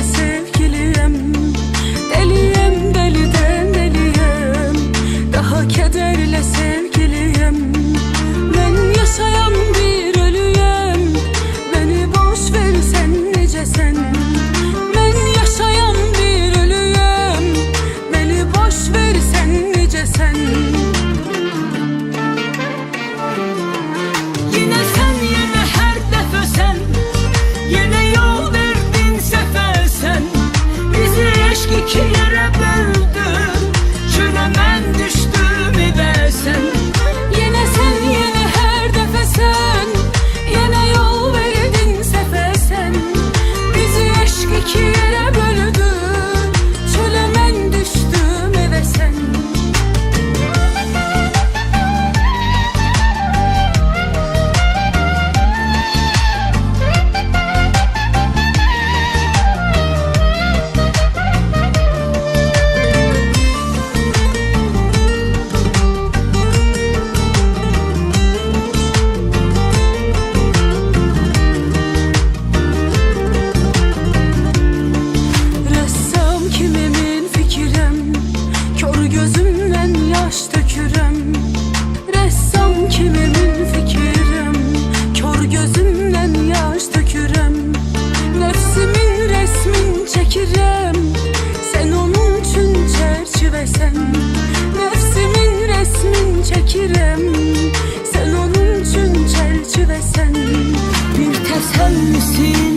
sevgiliyem. Deliyem, deliden deliyem, daha kederle sevgiliyem. Ben yaşayan bir ölüyem, beni boş versen necesen. Ben yaşayan bir ölüyem, beni boş versen necesen. Yine sen, yine her defa sen, yine yol verdin sefer sen. Bizi aşk iki yere böldü, çöle ben düştüm versen. Yine sen, yine her defa sen, yine yol verdin sefer sen. Bizi aşk iki yere böldü, çöle ben düştüm eve sen. Ressam kimimin fikirem, kör gözümden yaş dökürem. Ressam kimimin fikirem, kör gözümden yaş dökürem. Nefsimin resmin çekirem, sen onun için çerçivesen. Nefsimin resmin çekirem, sen onun için çerçivesen. Bir tek sen misin